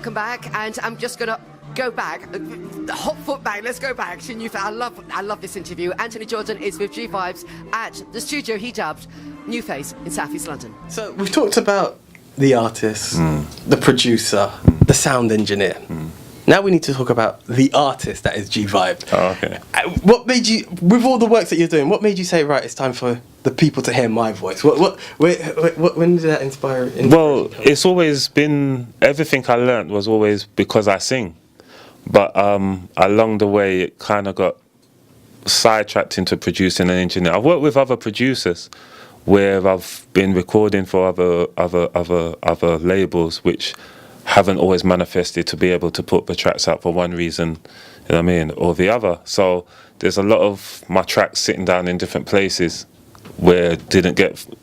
welcome back. And I'm just going to go back, hot foot back. Let's go back to New Face. I love this interview. Anthony Jordan is with G Vibes at the studio he dubbed New Face in South East London. So we've talked about the artist, the producer, the sound engineer. Now we need to talk about the artist that is G Vibe. Oh, okay. What made you, with all the works that you're doing, what made you say, right, it's time for the people to hear my voice? When did that inspire? Well, it's always been, everything I learnt was always because I sing. But along the way, it kind of got sidetracked into producing and engineering. I've worked with other producers where I've been recording for other labels, which haven't always manifested to be able to put the tracks out for one reason, you know what I mean, or the other. So there's a lot of my tracks sitting down in different places where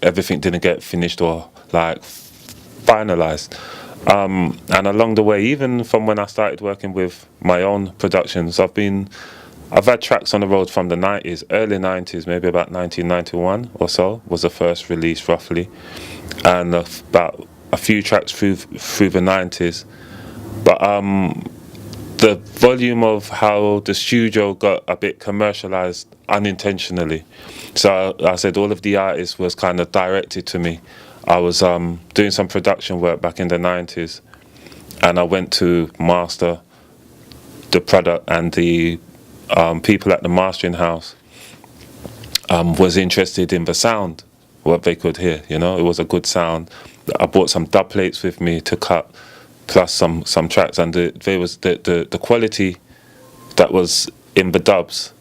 everything didn't get finished or like finalized. And along the way, even from when I started working with my own productions, I've had tracks on the road from the 90s, early 90s, maybe about 1991 or so was the first release roughly, and about a few tracks through the 90s. But the volume of how the studio got a bit commercialized unintentionally. So I said all of the artists was kind of directed to me. I was doing some production work back in the 90s, and I went to master the product, and the people at the mastering house was interested in the sound, what they could hear, you know, it was a good sound. I brought some dub plates with me to cut, plus some tracks, and there was the quality that was in the dubs.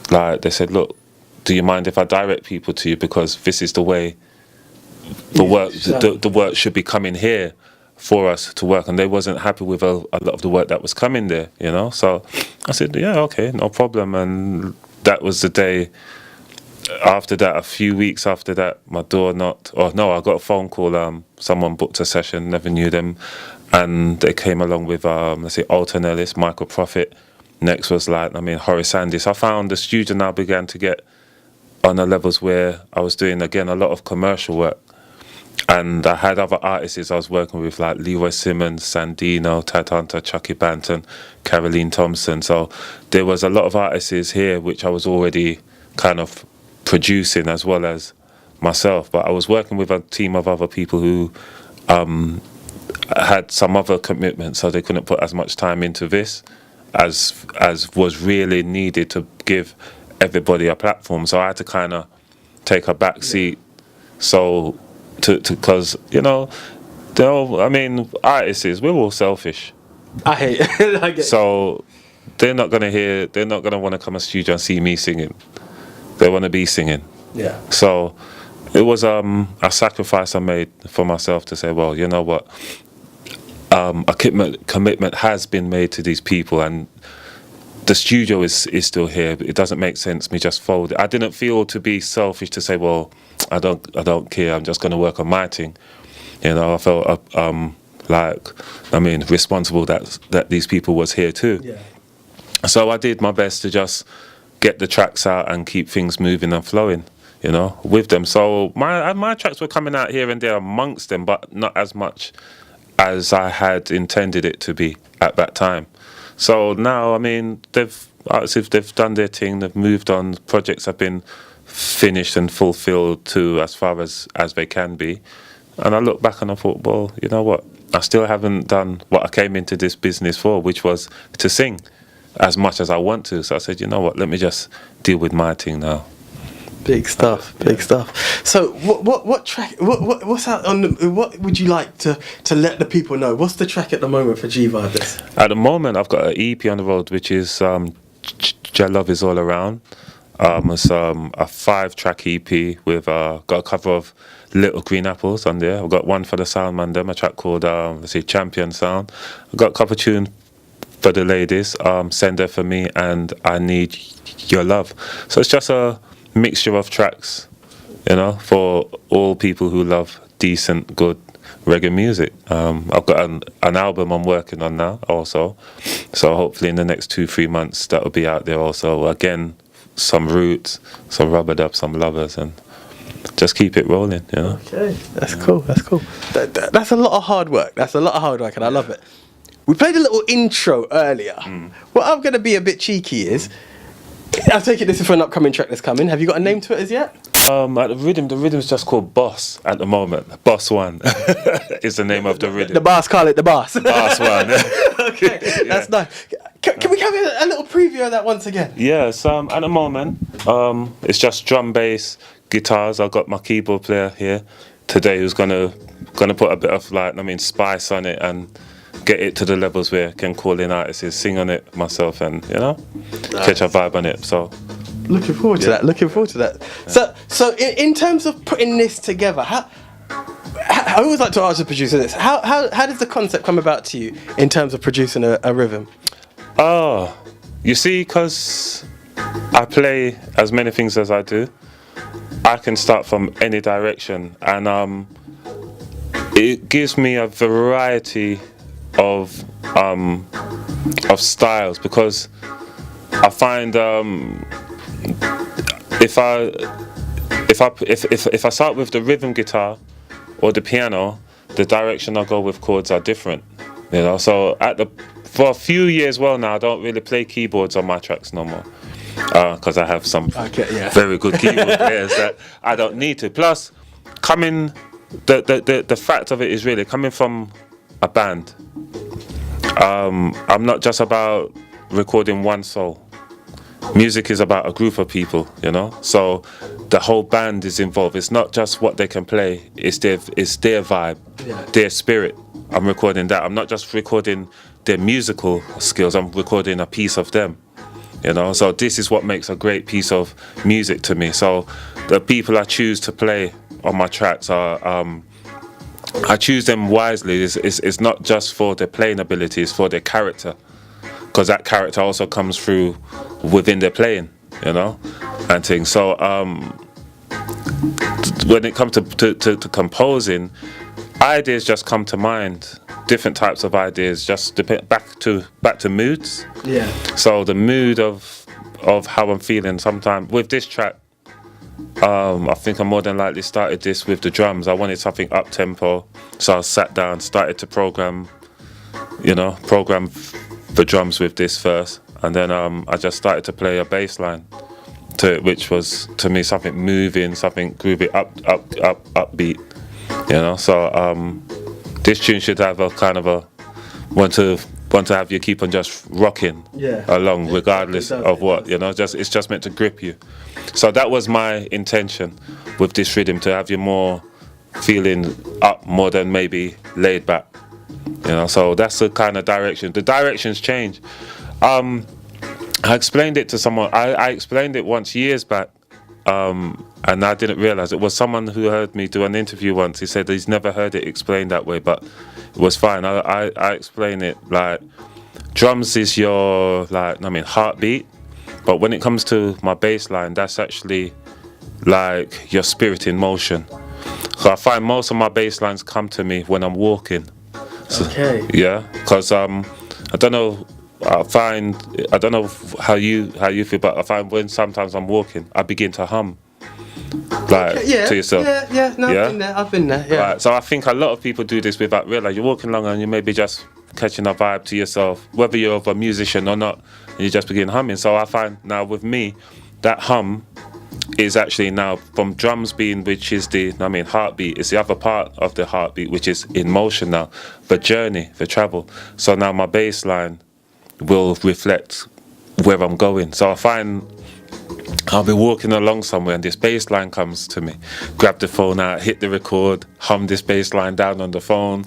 Like they said, look, do you mind if I direct people to you, because this is the way the work should be coming here for us to work, and they wasn't happy with a lot of the work that was coming there, you know. So I said, yeah, okay, no problem, and that was the day. After that, a few weeks after that, my door knocked. Oh no, I got a phone call. Someone booked a session, never knew them, and they came along with let's say Alton Ellis, Michael Prophet. Next was Horace Andy. So I found the studio now began to get on the levels where I was doing again a lot of commercial work, and I had other artists I was working with like Leroy Simmons, Sandino, Tad Hunter, Chucky Banton, Caroline Thompson. So there was a lot of artists here which I was already kind of producing as well as myself, but I was working with a team of other people who had some other commitments, so they couldn't put as much time into this as was really needed to give everybody a platform. So I had to kind of take a back seat, so because you know, artists, we're all selfish. I hate it. I get so they're not gonna want to come to the studio and see me singing. They want to be singing. Yeah. So it was a sacrifice I made for myself to say, well, you know what, a commitment has been made to these people, and the studio is still here. It doesn't make sense me just fold it. I didn't feel to be selfish to say, well, I don't care, I'm just going to work on my thing. You know, I felt responsible that these people was here too. Yeah. So I did my best to just get the tracks out and keep things moving and flowing, you know, with them. So my tracks were coming out here and there amongst them, but not as much as I had intended it to be at that time. So now, I mean, they've done their thing, they've moved on, projects have been finished and fulfilled to as far as they can be. And I look back and I thought, well, you know what, I still haven't done what I came into this business for, which was to sing as much as I want to. So I said, you know what, let me just deal with my thing now. Big stuff. So what track, what's out on what would you like to let the people know? What's the track at the moment for G Vibes? At the moment, I've got an EP on the road, which is Your Love Is All Around. It's a 5-track EP with got a cover of Little Green Apples on there. I've got one for the sound man, a track called Champion Sound. I've got a couple of tunes for the ladies, Send Her For Me and I Need Your Love. So it's just a mixture of tracks, you know, for all people who love decent, good reggae music. I've got an album I'm working on now also, so hopefully in the next 2-3 months that will be out there also. Again, some roots, some rubber dub, some lovers, and just keep it rolling, you know. Okay, that's cool. That's a lot of hard work. And I love it. we played a little intro earlier. What I'm going to be a bit cheeky is, I take it this is for an upcoming track that's coming. Have you got a name to it as yet? At the rhythm's just called Boss at the moment. Boss One is the name of the rhythm. The boss, call it the boss. Boss One. Okay, that's nice. Can we have a little preview of that once again? Yes, at the moment, it's just drum, bass, guitars. I've got my keyboard player here today who's gonna put a bit of spice on it and get it to the levels where I can call in artists, sing on it myself, and catch a vibe on it. So looking forward to that. Looking forward to that. Yeah. So in terms of putting this together, I always like to ask the producer this. How does the concept come about to you in terms of producing a rhythm? Oh, you see, because I play as many things as I do, I can start from any direction, and it gives me a variety of styles, because I find if I start with the rhythm guitar or the piano, the direction I go with chords are different. So for a few years now, I don't really play keyboards on my tracks no more, because I have some very good keyboard players that I don't need to. Plus, the fact of it is really coming from a band. I'm not just about recording one soul. Music is about a group of people, So the whole band is involved. It's not just what they can play. It's their vibe, their spirit. I'm recording that. I'm not just recording their musical skills. I'm recording a piece of them, So this is what makes a great piece of music to me. So the people I choose to play on my tracks are. I choose them wisely. It's not just for their playing ability, it's for their character, because that character also comes through within their playing, and things. So when it comes to composing, ideas just come to mind. Different types of ideas just depend back to moods. Yeah. So the mood of how I'm feeling. Sometimes with this track, I think I more than likely started this with the drums. I wanted something up tempo, so I sat down, started to program the drums with this first, and then I just started to play a bass line to it, which was to me something moving, something groovy, upbeat. So this tune should have a kind of a want to have you keep on just rocking along, regardless of what, it's just meant to grip you. So that was my intention with this rhythm, to have you more feeling up more than maybe laid back. So that's the kind of direction. The directions change. I explained it to someone. I explained it once years back, and I didn't realize it was someone who heard me do an interview once. He said he's never heard it explained that way, but it was fine. I explain it like drums is your heartbeat, but when it comes to my bass line, that's actually like your spirit in motion. So I find most of my bass lines come to me when I'm walking. So, okay. Yeah, because I don't know. I don't know how you feel, but I find when sometimes I'm walking, I begin to hum, to yourself. I've been there. Yeah. Right, so I think a lot of people do this without realizing. You're walking along and you may be just catching a vibe to yourself, whether you're a musician or not, and you just begin humming. So I find now with me, that hum is actually now from drums being, which is the heartbeat, is the other part of the heartbeat, which is in motion now, the journey, the travel. So now my bass line will reflect where I'm going. So I find I'll be walking along somewhere and this bass line comes to me. Grab the phone out, hit the record, hum this bass line down on the phone.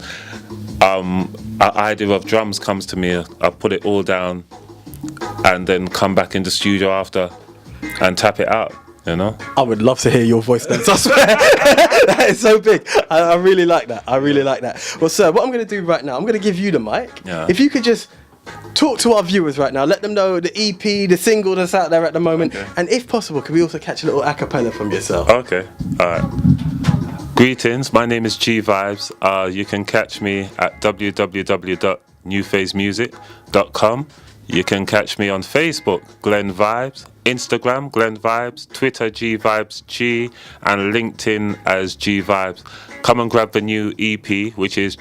An idea of drums comes to me, I put it all down and then come back in the studio after and tap it out. I would love to hear your voice notes, I swear. That is so big. I really like that. Well, sir, what I'm going to do right now, I'm going to give you the mic. Yeah. If you could just talk to our viewers right now, let them know the EP, the single that's out there at the moment, and if possible, can we also catch a little a cappella from yourself? Okay, alright. Greetings, my name is G Vibes. You can catch me at www.newphasemusic.com. You can catch me on Facebook, Glenn Vibes, Instagram, Glenn Vibes, Twitter, G Vibes G, and LinkedIn as G Vibes. Come and grab the new EP, which is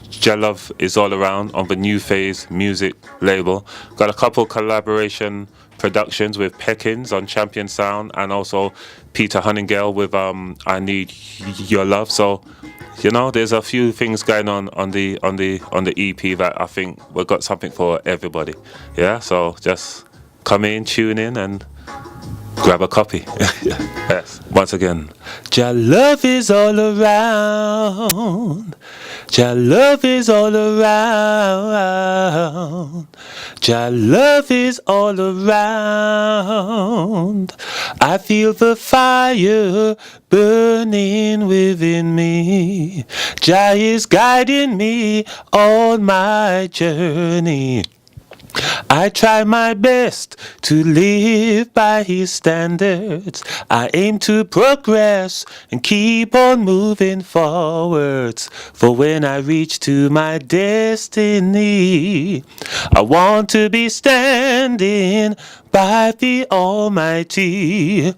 Jah Love is all around on the New Phase music label. Got a couple collaboration productions with Peckins on Champion Sound, and also Peter Hunningale with I Need Your Love. So, you know, there's a few things going on the EP that I think we've got something for everybody. Yeah, so just come in, tune in, and grab a copy. Yes. Once again, Jah Love is all around. Jah Love is all around. Jah Love is all around. I feel the fire burning within me. Jah is guiding me on my journey. I try my best to live by his standards. I aim to progress and keep on moving forwards. For when I reach to my destiny, I want to be standing by the Almighty.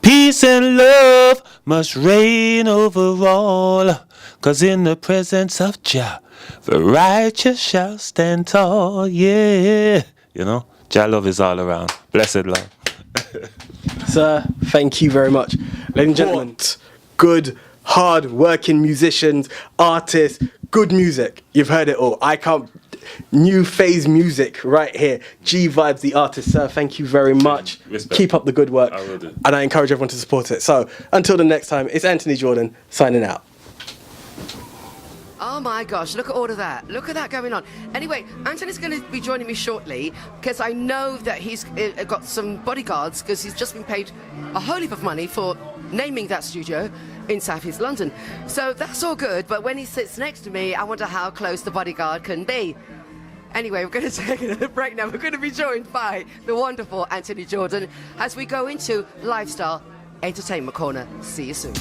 Peace and love must reign over all, 'cause in the presence of Jah, the righteous shall stand tall, yeah. You know, Jah Love is all around. Blessed love. Sir, thank you very much. Ladies and gentlemen, good, hard-working musicians, artists, good music. You've heard it all. I can't... New Phase music right here. G Vibes, the artist, sir. Thank you very much. Respect. Keep up the good work. I will do. And I encourage everyone to support it. So, until the next time, it's Anthony Jordan signing out. Oh my gosh, look at all of that. Look at that going on. Anyway, Anthony's going to be joining me shortly because I know that he's got some bodyguards because he's just been paid a whole heap of money for naming that studio in South East London. So that's all good, but when he sits next to me, I wonder how close the bodyguard can be. Anyway, we're going to take a break now. We're going to be joined by the wonderful Anthony Jordan as we go into Lifestyle Entertainment Corner. See you soon.